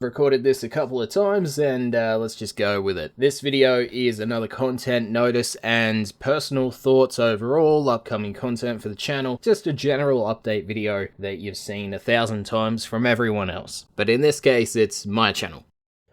Recorded this a couple of times and let's just go with it. This video is another content notice and personal thoughts overall, upcoming content for the channel, just a general update video that you've seen 1,000 times from everyone else. But in this case, it's my channel.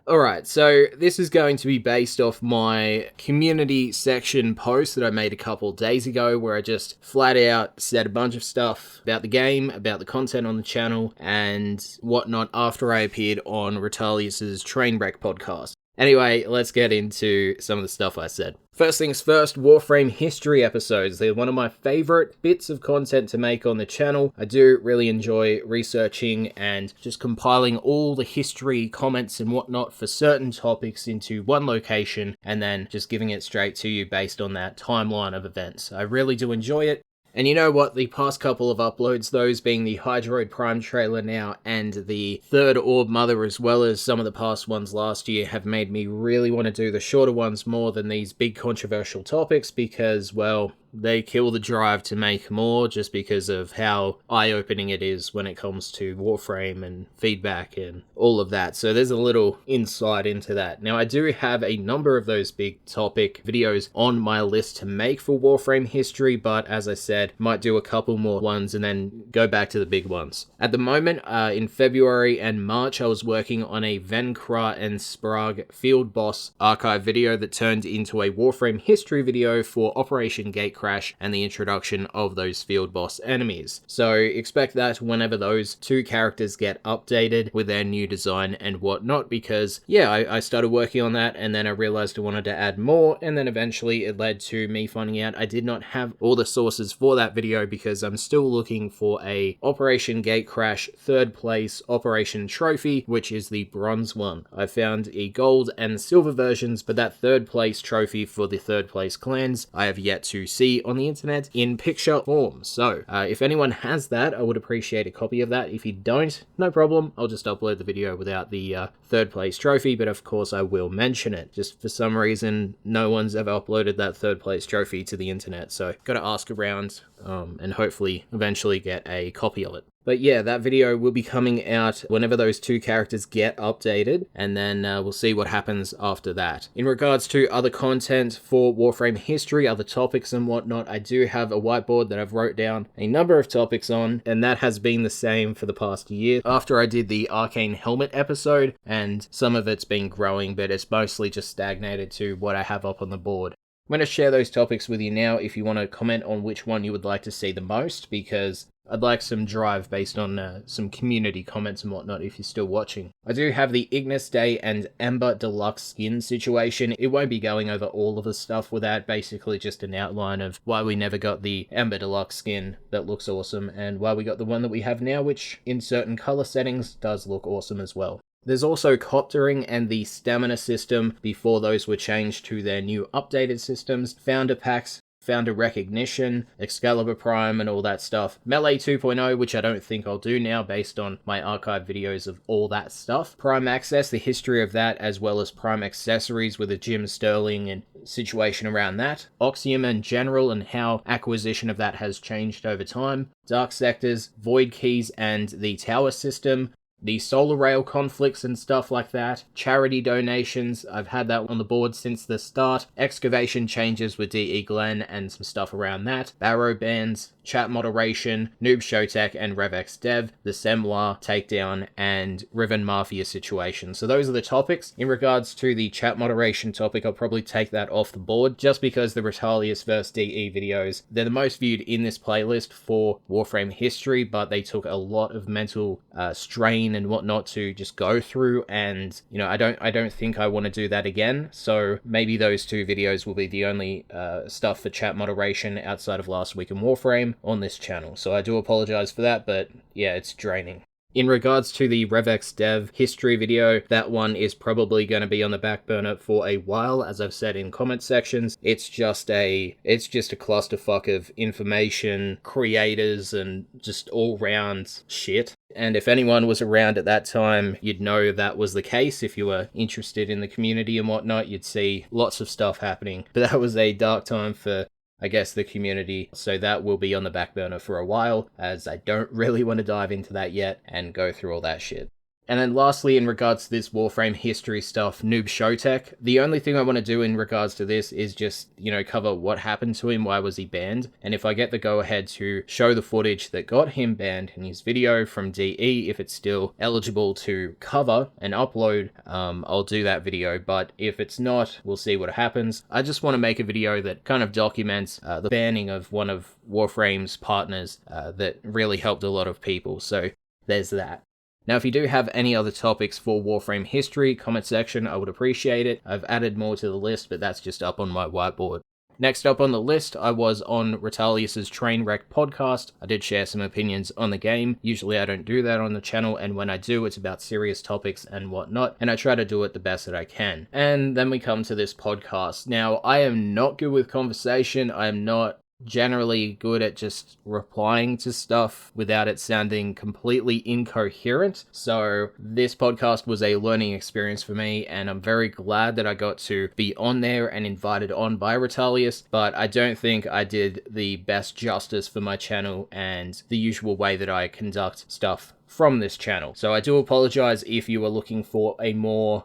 Alright, so this is going to be based off my community section post that I made a couple days ago where I just flat out said a bunch of stuff about the game, about the content on the channel, and whatnot after I appeared on Retaliatory's Trainwreck podcast. Anyway, let's get into some of the stuff I said. First things first, Warframe History episodes. They're one of my favorite bits of content to make on the channel. I do really enjoy researching and just compiling all the history, comments and whatnot for certain topics into one location and then just giving it straight to you based on that timeline of events. I really do enjoy it. And you know what, the past couple of uploads, those being the Hydroid Prime trailer now and the Third Orb Mother as well as some of the past ones last year, have made me really want to do the shorter ones more than these big controversial topics because, well, they kill the drive to make more just because of how eye-opening it is when it comes to Warframe and feedback and all of that. So there's a little insight into that. Now I do have a number of those big topic videos on my list to make for Warframe History, but as I said, might do a couple more ones and then go back to the big ones. At the moment, in February and March, I was working on a Venkra and Sprague field boss archive video that turned into a Warframe History video for Operation Gatecrash and the introduction of those field boss enemies. So expect that whenever those two characters get updated with their new design and whatnot, because yeah, I started working on that and then I realized I wanted to add more, and then eventually it led to me finding out I did not have all the sources for that video because I'm still looking for a Operation Gatecrash third place Operation trophy, which is the bronze one. I found a gold and silver versions, but that third place trophy for the third place clans I have yet to see on the internet in picture form. So if anyone has that, I would appreciate a copy of that. If you don't, no problem, I'll just upload the video without the third place trophy, but of course I will mention it. Just for some reason, no one's ever uploaded that third place trophy to the internet, so gotta ask around and hopefully eventually get a copy of it. But yeah, that video will be coming out whenever those two characters get updated, and then we'll see what happens after that. In regards to other content for Warframe History, other topics and whatnot, I do have a whiteboard that I've wrote down a number of topics on, and that has been the same for the past year. After I did the Arcane Helmet episode, and some of it's been growing, but it's mostly just stagnated to what I have up on the board. I'm going to share those topics with you now if you want to comment on which one you would like to see the most, because I'd like some drive based on some community comments and whatnot if you're still watching. I do have the Ignis Day and Ember Deluxe skin situation. It won't be going over all of the stuff with that, basically just an outline of why we never got the Ember Deluxe skin that looks awesome and why we got the one that we have now, which in certain color settings does look awesome as well. There's also coptering and the stamina system before those were changed to their new updated systems, founder packs, founder recognition, Excalibur Prime and all that stuff. Melee 2.0, which I don't think I'll do now based on my archive videos of all that stuff. Prime Access, the history of that, as well as Prime Accessories with a Jim Sterling and situation around that. Oxium and General and how acquisition of that has changed over time. Dark Sectors, Void Keys and the Tower system. The Solar Rail conflicts and stuff like that. Charity donations, I've had that on the board since the start. Excavation changes with DE Glenn and some stuff around that. Barrow bans, chat moderation, Noob Showtech and RevX Dev, the Semlar takedown, and Riven Mafia situation. So those are the topics. In regards to the chat moderation topic, I'll probably take that off the board just because the Retalius vs DE videos, they're the most viewed in this playlist for Warframe History, but they took a lot of mental strain and whatnot to just go through, and you know, I don't think I want to do that again. So maybe those two videos will be the only stuff for chat moderation outside of Last Week in Warframe on this channel. So I do apologize for that, but yeah, it's draining. In regards to the RevX Dev history video, that one is probably going to be on the back burner for a while, as I've said in comment sections. It's just a clusterfuck of information, creators, and just all-round shit. And if anyone was around at that time, you'd know that was the case. If you were interested in the community and whatnot, you'd see lots of stuff happening. But that was a dark time for, I guess, the community, so that will be on the back burner for a while, as I don't really want to dive into that yet and go through all that shit. And then lastly, in regards to this Warframe history stuff, Noob Showtech, the only thing I want to do in regards to this is just, cover what happened to him, why was he banned, and if I get the go-ahead to show the footage that got him banned in his video from DE, if it's still eligible to cover and upload, I'll do that video, but if it's not, we'll see what happens. I just want to make a video that kind of documents the banning of one of Warframe's partners that really helped a lot of people, so there's that. Now, if you do have any other topics for Warframe history, comment section, I would appreciate it. I've added more to the list, but that's just up on my whiteboard. Next up on the list, I was on Retaliatory's Trainwreck podcast. I did share some opinions on the game. Usually I don't do that on the channel, and when I do, it's about serious topics and whatnot, and I try to do it the best that I can. And then we come to this podcast. Now, I am not good with conversation. I am not generally good at just replying to stuff without it sounding completely incoherent. So this podcast was a learning experience for me, and I'm very glad that I got to be on there and invited on by Retalius, but I don't think I did the best justice for my channel and the usual way that I conduct stuff from this channel. So I do apologize if you are looking for a more,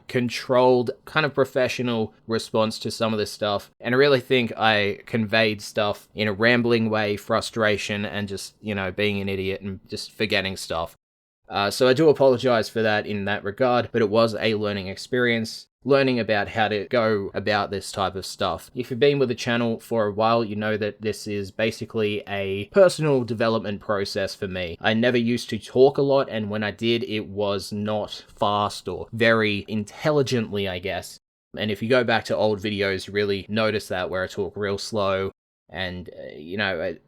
controlled, kind of professional response to some of this stuff. And I really think I conveyed stuff in a rambling way, frustration, and just, being an idiot and just forgetting stuff. So I do apologize for that in that regard, but it was a learning experience. Learning about how to go about this type of stuff. If you've been with the channel for a while, you know that this is basically a personal development process for me. I never used to talk a lot, and when I did, it was not fast or very intelligently, I guess. And if you go back to old videos, you really notice that, where I talk real slow. And,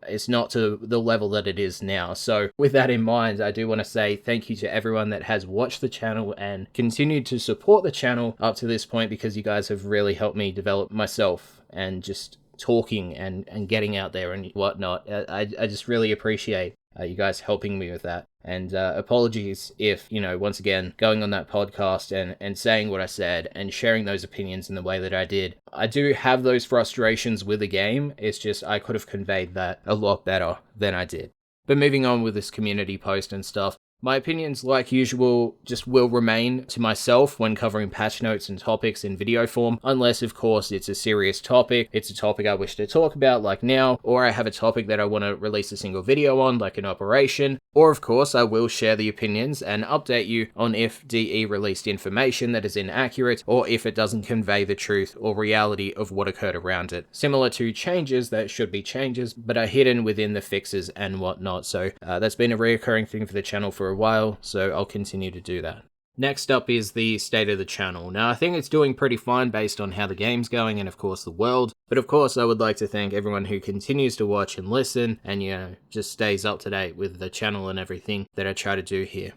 it's not to the level that it is now. So with that in mind, I do want to say thank you to everyone that has watched the channel and continued to support the channel up to this point, because you guys have really helped me develop myself and just talking and getting out there and whatnot. I just really appreciate you guys helping me with that. And apologies if, once again, going on that podcast and saying what I said and sharing those opinions in the way that I did. I do have those frustrations with the game. It's just I could have conveyed that a lot better than I did. But moving on with this community post and stuff, my opinions, like usual, just will remain to myself when covering patch notes and topics in video form, unless, of course, it's a serious topic, it's a topic I wish to talk about, like now, or I have a topic that I want to release a single video on, like an operation, or, of course, I will share the opinions and update you on if DE released information that is inaccurate, or if it doesn't convey the truth or reality of what occurred around it. Similar to changes that should be changes, but are hidden within the fixes and whatnot, so that's been a reoccurring thing for the channel for a while, so I'll continue to do that. Next up is the state of the channel. Now, I think it's doing pretty fine based on how the game's going and, of course, the world. But, of course, I would like to thank everyone who continues to watch and listen and, just stays up to date with the channel and everything that I try to do here.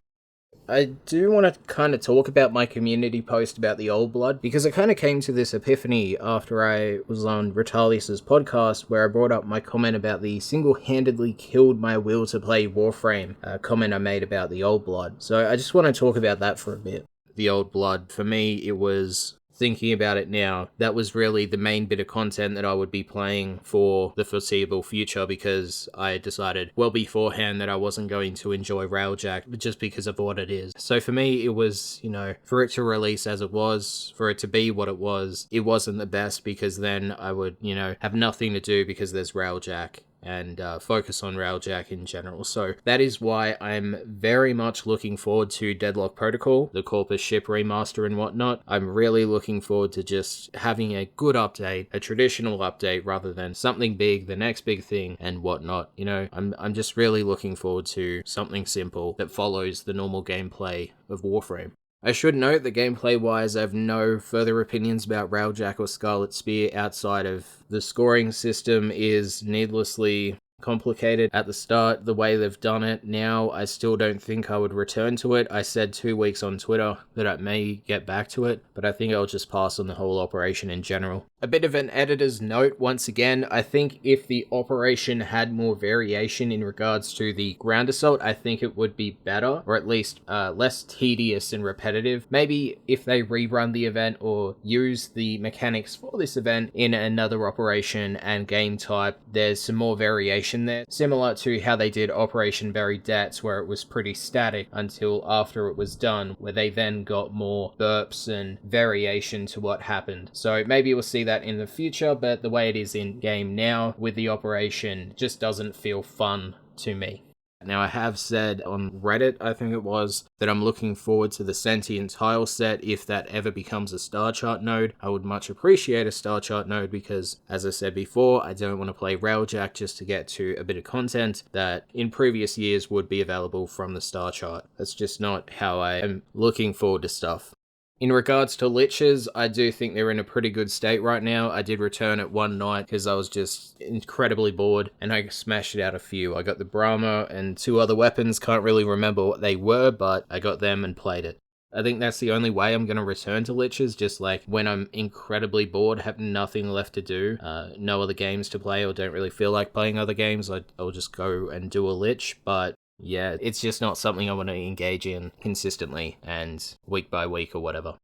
I do want to kind of talk about my community post about the Old Blood, because I kind of came to this epiphany after I was on Retalius's podcast, where I brought up my comment about the single-handedly killed my will to play Warframe comment I made about the Old Blood. So I just want to talk about that for a bit. The Old Blood, for me, it was, thinking about it now, that was really the main bit of content that I would be playing for the foreseeable future, because I decided well beforehand that I wasn't going to enjoy Railjack just because of what it is. So for me, it was, for it to release as it was, for it to be what it wasn't the best, because then I would, have nothing to do because there's Railjack. And focus on Railjack in general. So that is why I'm very much looking forward to Deadlock Protocol, the Corpus ship remaster and whatnot. I'm really looking forward to just having a good update, a traditional update, rather than something big, the next big thing and whatnot. I'm just really looking forward to something simple that follows the normal gameplay of Warframe. I should note that gameplay-wise, I have no further opinions about Railjack or Scarlet Spear outside of the scoring system is needlessly complicated at the start, the way they've done it. Now, I still don't think I would return to it. I said 2 weeks on Twitter that I may get back to it, but I think I'll just pass on the whole operation in general. A bit of an editor's note once again, I think if the operation had more variation in regards to the ground assault, I think it would be better, or at least less tedious and repetitive. Maybe if they rerun the event or use the mechanics for this event in another operation and game type, there's some more variation there, similar to how they did Operation Buried Debts, where it was pretty static until after it was done, where they then got more burps and variation to what happened. So maybe we'll see that in the future, but the way it is in game now with the operation just doesn't feel fun to me. Now, I have said on Reddit, I think it was, that I'm looking forward to the sentient tile set if that ever becomes a star chart node. I would much appreciate a star chart node because, as I said before, I don't want to play Railjack just to get to a bit of content that in previous years would be available from the star chart. That's just not how I am looking forward to stuff. In regards to liches, I do think they're in a pretty good state right now. I did return it one night because I was just incredibly bored and I smashed out a few. I got the Brahma and 2 other weapons, can't really remember what they were, but I got them and played it. I think that's the only way I'm going to return to liches, just like when I'm incredibly bored, have nothing left to do, no other games to play or don't really feel like playing other games, I'll just go and do a lich, but yeah, it's just not something I want to engage in consistently and week by week or whatever.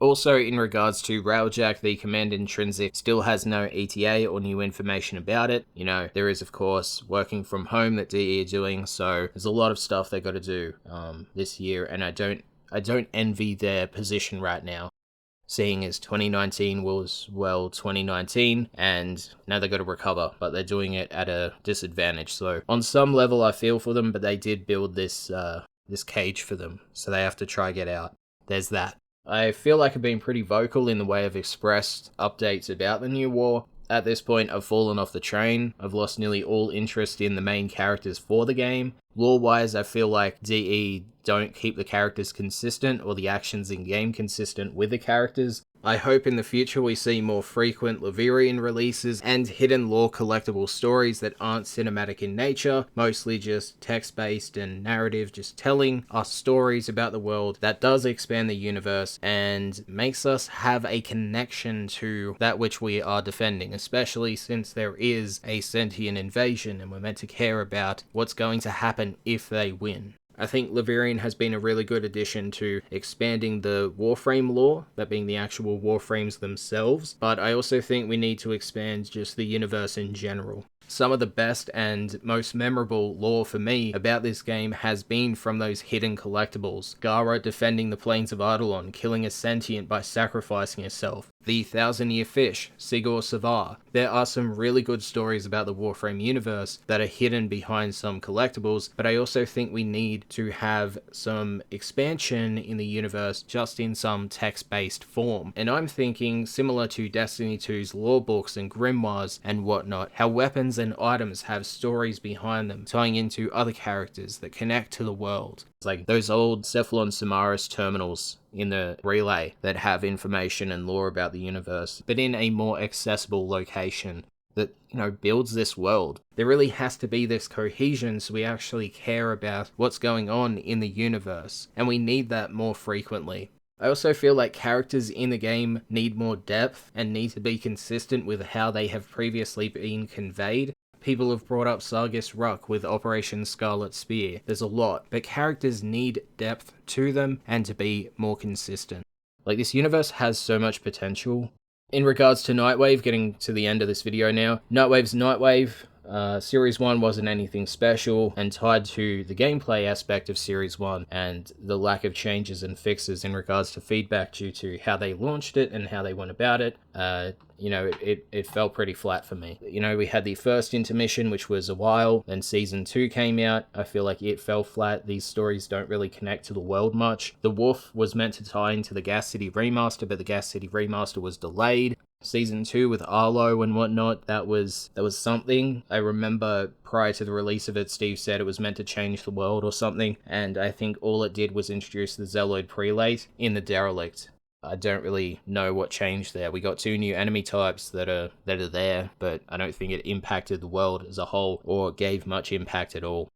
Also, in regards to Railjack, the command intrinsic still has no ETA or new information about it. You know, there is, of course, working from home that DE are doing, so there's a lot of stuff they got to do this year, and I don't envy their position right now. Seeing as 2019 was, well, 2019, and now they got to recover, but they're doing it at a disadvantage. So on some level, I feel for them, but they did build this cage for them, so they have to try get out. There's that. I feel like I've been pretty vocal in the way I've expressed updates about the new war. At this point, I've fallen off the train. I've lost nearly all interest in the main characters for the game. Lore-wise, I feel like DE don't keep the characters consistent or the actions in-game consistent with the characters. I hope in the future we see more frequent Levirian releases and hidden lore collectible stories that aren't cinematic in nature, mostly just text-based and narrative, just telling us stories about the world that does expand the universe and makes us have a connection to that which we are defending, especially since there is a sentient invasion and we're meant to care about what's going to happen if they win. I think Levirian has been a really good addition to expanding the Warframe lore, that being the actual Warframes themselves, but I also think we need to expand just the universe in general. Some of the best and most memorable lore for me about this game has been from those hidden collectibles. Gara defending the plains of Eidolon, killing a sentient by sacrificing herself. The Thousand-Year Fish, Sigor Savar. There are some really good stories about the Warframe universe that are hidden behind some collectibles, but I also think we need to have some expansion in the universe just in some text-based form. And I'm thinking similar to Destiny 2's lore books and grimoires and whatnot, how weapons and items have stories behind them, tying into other characters that connect to the world. It's like those old Cephalon Samaris terminals in the relay that have information and lore about the universe, but in a more accessible location that, you know, builds this world. There really has to be this cohesion so we actually care about what's going on in the universe, and we need that more frequently. I also feel like characters in the game need more depth and need to be consistent with how they have previously been conveyed. People have brought up Sargis Ruck with Operation Scarlet Spear. There's a lot, but characters need depth to them and to be more consistent. Like, this universe has so much potential. In regards to Nightwave, getting to the end of this video now, Nightwave's Nightwave. Series 1 wasn't anything special and tied to the gameplay aspect of Series 1 and the lack of changes and fixes in regards to feedback due to how they launched it and how they went about it. You know, it fell pretty flat for me. You know, we had the first intermission, which was a while, then Season 2 came out. I feel like it fell flat. These stories don't really connect to the world much. The Wolf was meant to tie into the Gas City remaster, but the Gas City remaster was delayed. Season 2 with Arlo and whatnot, that was something. I remember prior to the release of it, Steve said it was meant to change the world or something, and I think all it did was introduce the Zealoid Prelate in the Derelict. I don't really know what changed there. We got 2 new enemy types that are there, but I don't think it impacted the world as a whole or gave much impact at all.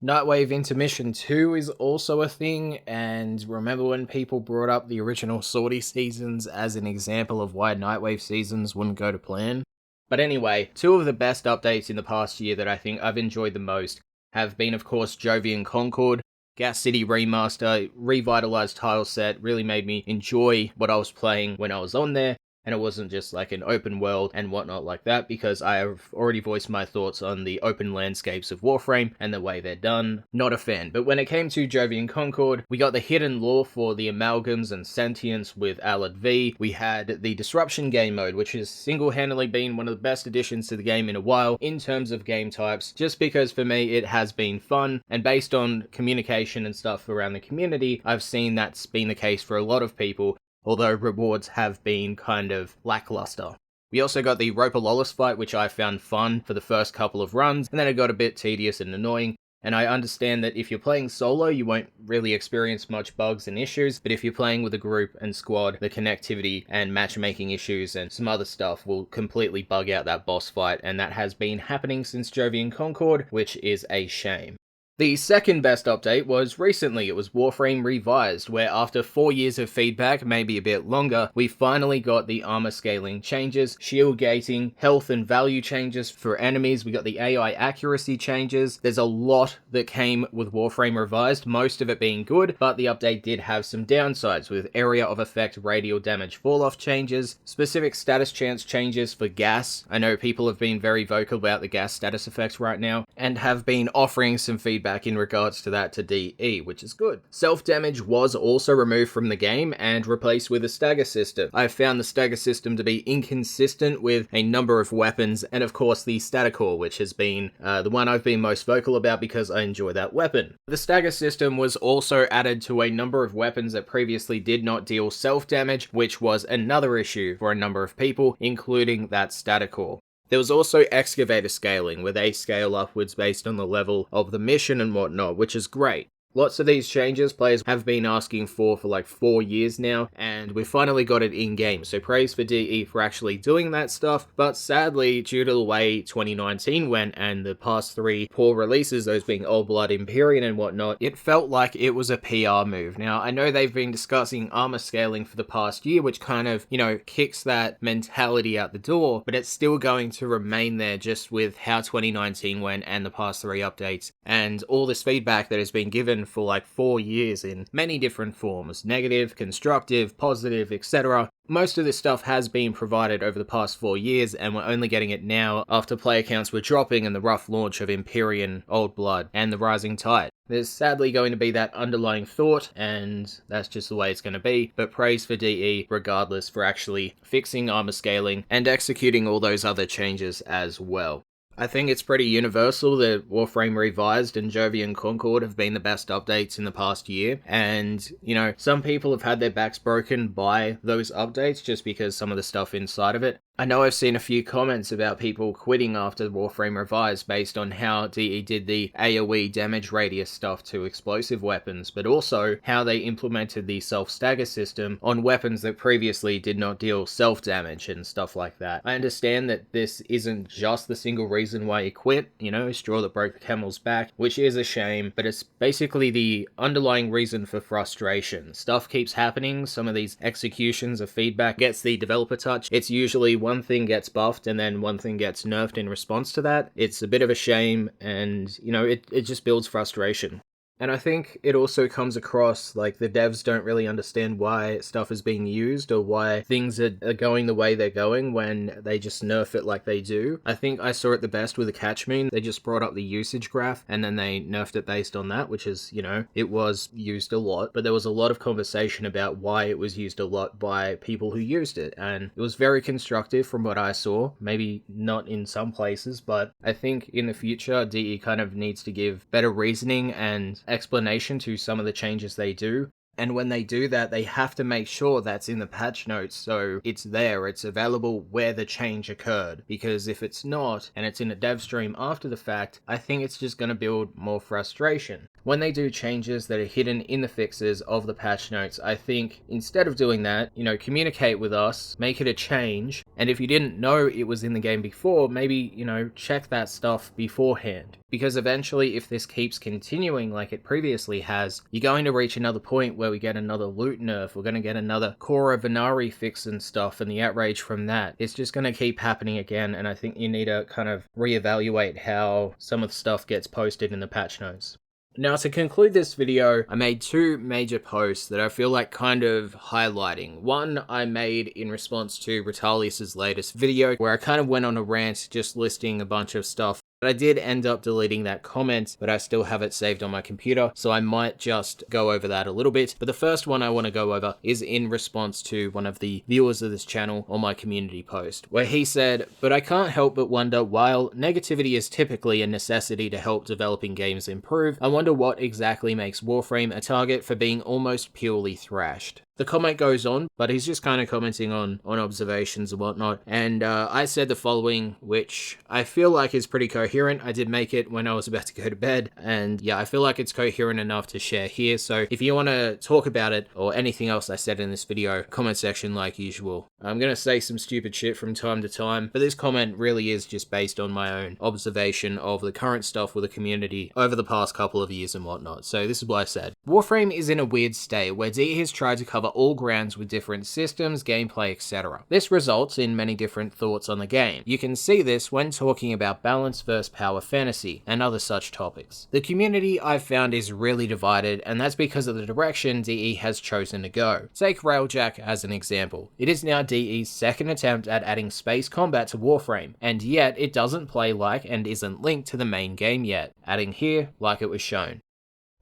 Nightwave Intermission 2 is also a thing, and remember when people brought up the original Sortie seasons as an example of why Nightwave seasons wouldn't go to plan? But anyway, two of the best updates in the past year that I think I've enjoyed the most have been, of course, Jovian Concord. Gas City Remaster, revitalized tile set, really made me enjoy what I was playing when I was on there, and it wasn't just like an open world and whatnot like that, because I have already voiced my thoughts on the open landscapes of Warframe and the way they're done. Not a fan. But when it came to Jovian Concord, we got the hidden lore for the amalgams and sentience with Alad V. We had the disruption game mode, which has single-handedly been one of the best additions to the game in a while in terms of game types, just because for me it has been fun, and based on communication and stuff around the community, I've seen that's been the case for a lot of people, although rewards have been kind of lackluster. We also got the Ropalolis fight, which I found fun for the first couple of runs, and then it got a bit tedious and annoying, and I understand that if you're playing solo, you won't really experience much bugs and issues, but if you're playing with a group and squad, the connectivity and matchmaking issues and some other stuff will completely bug out that boss fight, and that has been happening since Jovian Concord, which is a shame. The second best update was recently. It was Warframe Revised, where after 4 years of feedback, maybe a bit longer, we finally got the armor scaling changes, shield gating, health and value changes for enemies. We got the AI accuracy changes. There's a lot that came with Warframe Revised, most of it being good, but the update did have some downsides, with area of effect radial damage fall-off changes, specific status chance changes for gas. I know people have been very vocal about the gas status effects right now, and have been offering some feedback in regards to that to DE, which is good. Self-damage was also removed from the game and replaced with a stagger system. I found the stagger system to be inconsistent with a number of weapons, and of course the Staticore, which has been the one I've been most vocal about because I enjoy that weapon. The stagger system was also added to a number of weapons that previously did not deal self-damage, which was another issue for a number of people, including that Staticore. There was also excavator scaling, where they scale upwards based on the level of the mission and whatnot, which is great. Lots of these changes players have been asking for like 4 years now, and we finally got it in-game, so praise for DE for actually doing that stuff, but sadly, due to the way 2019 went and the past 3 poor releases, those being Old Blood, Empyrean and whatnot, it felt like it was a PR move. Now, I know they've been discussing armor scaling for the past year, which kind of, kicks that mentality out the door, but it's still going to remain there just with how 2019 went and the past 3 updates, and all this feedback that has been given for like 4 years in many different forms, negative, constructive, positive, etc. Most of this stuff has been provided over the past 4 years, and we're only getting it now after player counts were dropping in the rough launch of Empyrean, Old Blood, and the Rising Tide. There's sadly going to be that underlying thought, and that's just the way it's going to be, but praise for DE regardless for actually fixing armor scaling and executing all those other changes as well. I think it's pretty universal that Warframe Revised and Jovian Concord have been the best updates in the past year, and, some people have had their backs broken by those updates just because some of the stuff inside of it. I know I've seen a few comments about people quitting after Warframe Revised based on how DE did the AoE damage radius stuff to explosive weapons, but also how they implemented the self-stagger system on weapons that previously did not deal self-damage and stuff like that. I understand that this isn't just the single reason why you quit, straw that broke the camel's back, which is a shame, but it's basically the underlying reason for frustration. Stuff keeps happening, some of these executions of feedback gets the developer touch. It's usually one thing gets buffed and then one thing gets nerfed in response to that. It's a bit of a shame, and, it just builds frustration. And I think it also comes across like the devs don't really understand why stuff is being used or why things are going the way they're going when they just nerf it like they do. I think I saw it the best with the catch moon. They just brought up the usage graph and then they nerfed it based on that, which is, it was used a lot, but there was a lot of conversation about why it was used a lot by people who used it. And it was very constructive from what I saw, maybe not in some places, but I think in the future, DE kind of needs to give better reasoning and explanation to some of the changes they do. And when they do that, they have to make sure that's in the patch notes, so it's there, it's available where the change occurred. Because if it's not, and it's in a dev stream after the fact, I think it's just going to build more frustration. When they do changes that are hidden in the fixes of the patch notes, I think instead of doing that, communicate with us, make it a change, and if you didn't know it was in the game before, maybe, check that stuff beforehand. Because eventually, if this keeps continuing like it previously has, you're going to reach another point where we get another loot nerf, we're going to get another Cora Venari fix and stuff, and the outrage from that. It's just going to keep happening again, and I think you need to kind of reevaluate how some of the stuff gets posted in the patch notes. Now, to conclude this video, I made two major posts that I feel like kind of highlighting. One I made in response to Retalius' latest video, where I kind of went on a rant just listing a bunch of stuff. But I did end up deleting that comment, but I still have it saved on my computer, so I might just go over that a little bit. But the first one I want to go over is in response to one of the viewers of this channel on my community post, where he said, "But I can't help but wonder, while negativity is typically a necessity to help developing games improve, I wonder what exactly makes Warframe a target for being almost purely thrashed." The comment goes on, but he's just kind of commenting on observations and whatnot, and I said the following, which I feel like is pretty coherent. I did make it when I was about to go to bed, and yeah, I feel like it's coherent enough to share here, so if you want to talk about it, or anything else I said in this video, comment section like usual. I'm going to say some stupid shit from time to time, but this comment really is just based on my own observation of the current stuff with the community over the past couple of years and whatnot, so this is what I said. Warframe is in a weird state, where DE has tried to cover all grounds with different systems, gameplay, etc. This results in many different thoughts on the game. You can see this when talking about balance versus power fantasy, and other such topics. The community I've found is really divided, and that's because of the direction DE has chosen to go. Take Railjack as an example. It is now DE's second attempt at adding space combat to Warframe, and yet it doesn't play like and isn't linked to the main game yet, adding here like it was shown.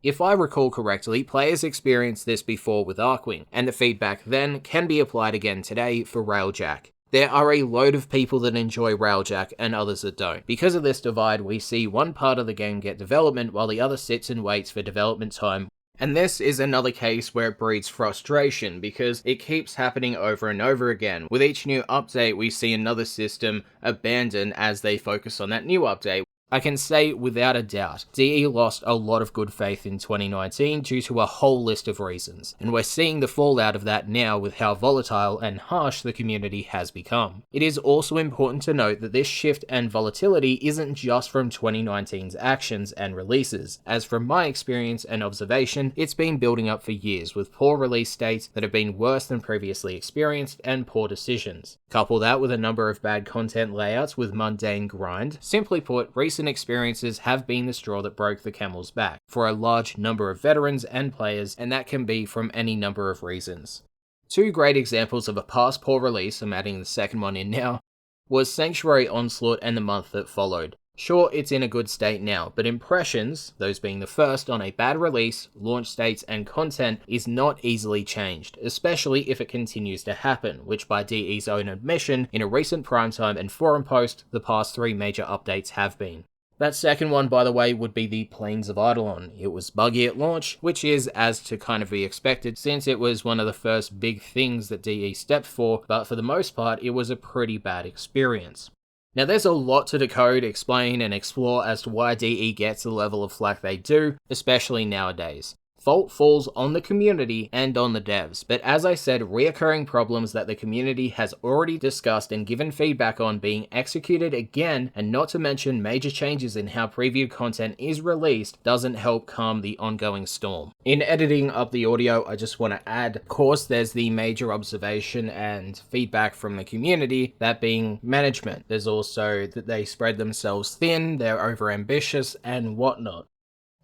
If I recall correctly, players experienced this before with Arkwing, and the feedback then can be applied again today for Railjack. There are a load of people that enjoy Railjack and others that don't. Because of this divide, we see one part of the game get development while the other sits and waits for development time. And this is another case where it breeds frustration, because it keeps happening over and over again. With each new update, we see another system abandoned as they focus on that new update. I can say without a doubt, DE lost a lot of good faith in 2019 due to a whole list of reasons, and we're seeing the fallout of that now with how volatile and harsh the community has become. It is also important to note that this shift and volatility isn't just from 2019's actions and releases, as from my experience and observation, it's been building up for years with poor release dates that have been worse than previously experienced and poor decisions. Couple that with a number of bad content layouts with mundane grind. Simply put, recent experiences have been the straw that broke the camel's back for a large number of veterans and players, and that can be from any number of reasons. Two great examples of a past poor release, I'm adding the second one in now, was Sanctuary Onslaught and the month that followed. Sure, it's in a good state now, but impressions, those being the first on a bad release, launch states and content, is not easily changed, especially if it continues to happen, which by DE's own admission, in a recent primetime and forum post, the past 3 major updates have been. That second one, by the way, would be the Plains of Eidolon. It was buggy at launch, which is as to kind of be expected since it was one of the first big things that DE stepped for, but for the most part, it was a pretty bad experience. Now there's a lot to decode, explain, and explore as to why DE gets the level of flack they do, especially nowadays. Fault falls on the community and on the devs, but as I said, reoccurring problems that the community has already discussed and given feedback on being executed again, and not to mention major changes in how preview content is released, doesn't help calm the ongoing storm. In editing up the audio, I just want to add, of course, there's the major observation and feedback from the community, that being management. There's also that they spread themselves thin, they're overambitious, and whatnot.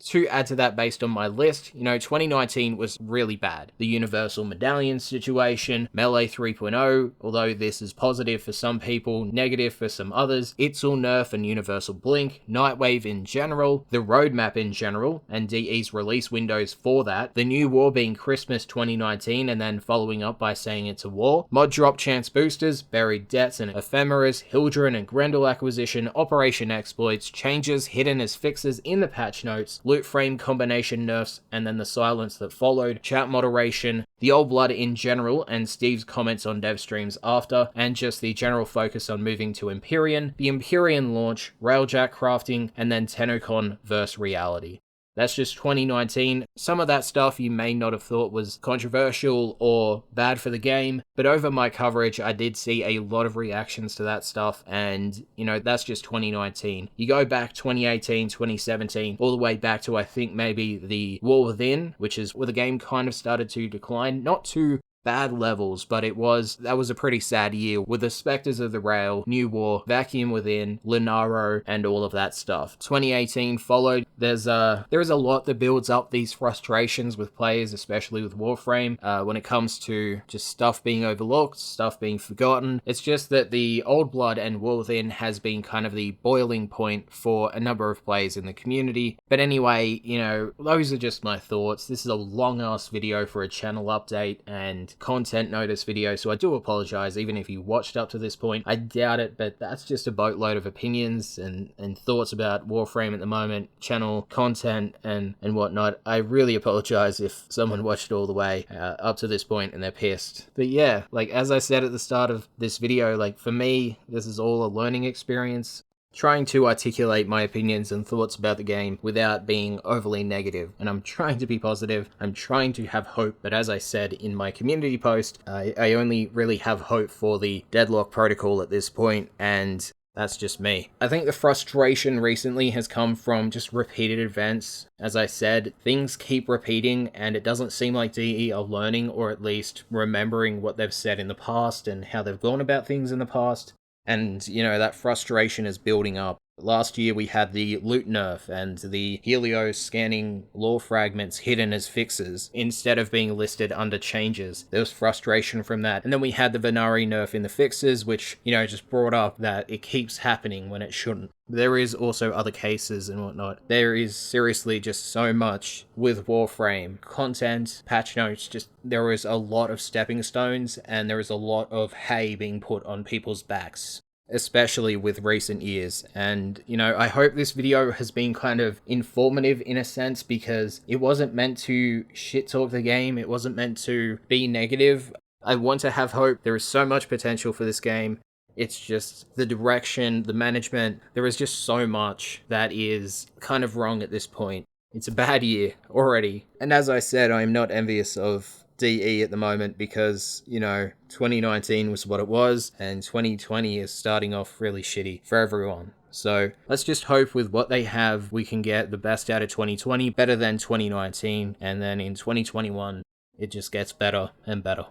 To add to that based on my list, 2019 was really bad. The Universal Medallion situation, Melee 3.0, although this is positive for some people, negative for some others, Itzel Nerf and Universal Blink, Nightwave in general, the roadmap in general, and DE's release windows for that, the new war being Christmas 2019 and then following up by saying it's a war, mod drop chance boosters, buried debts and ephemeras, Hildren and Grendel acquisition, operation exploits, changes hidden as fixes in the patch notes, loot frame combination nerfs, and then the silence that followed, chat moderation, the old blood in general, and Steve's comments on dev streams after, and just the general focus on moving to Empyrean, the Empyrean launch, Railjack crafting, and then TennoCon vs reality. That's just 2019. Some of that stuff you may not have thought was controversial or bad for the game, but over my coverage, I did see a lot of reactions to that stuff, and, you know, that's just 2019. You go back 2018, 2017, all the way back to, I think, maybe the War Within, which is where the game kind of started to decline. Not to bad levels, but that was a pretty sad year with the Spectres of the Rail, New War, Vacuum Within, Lunaro, and all of that stuff. 2018 followed. There is a lot that builds up these frustrations with players, especially with Warframe, when it comes to just stuff being overlooked, stuff being forgotten. It's just that the Old Blood and War Within has been kind of the boiling point for a number of players in the community. But anyway, you know, those are just my thoughts. This is a long-ass video for a channel update and content notice video, so I do apologize even if you watched up to this point. I doubt it, but that's just a boatload of opinions and thoughts about Warframe at the moment, channel content and whatnot. I really apologize if someone watched all the way up to this point and they're pissed. But yeah, like as I said at the start of this video, like for me, this is all a learning experience. Trying to articulate my opinions and thoughts about the game without being overly negative. And I'm trying to be positive, I'm trying to have hope, but as I said in my community post, I only really have hope for the Deadlock Protocol at this point, and that's just me. I think the frustration recently has come from just repeated events. As I said, things keep repeating, and it doesn't seem like DE are learning, or at least remembering what they've said in the past and how they've gone about things in the past. And, you know, that frustration is building up. Last year we had the loot nerf and the Helio scanning lore fragments hidden as fixes instead of being listed under changes. There was frustration from that. And then we had the Venari nerf in the fixes, which, you know, just brought up that it keeps happening when it shouldn't. There is also other cases and whatnot. There is seriously just so much with Warframe. Content, patch notes, just there is a lot of stepping stones and there is a lot of hay being put on people's backs, especially with recent years. And, you know, I hope this video has been kind of informative in a sense, because it wasn't meant to shit talk the game. It wasn't meant to be negative. I want to have hope. There is so much potential for this game. It's just the direction, the management, there is just so much that is kind of wrong at this point. It's a bad year already. And as I said, I am not envious of DE at the moment because, you know, 2019 was what it was and 2020 is starting off really shitty for everyone. So let's just hope with what they have, we can get the best out of 2020, better than 2019, and then in 2021, it just gets better and better.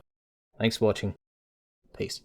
Thanks for watching. Peace.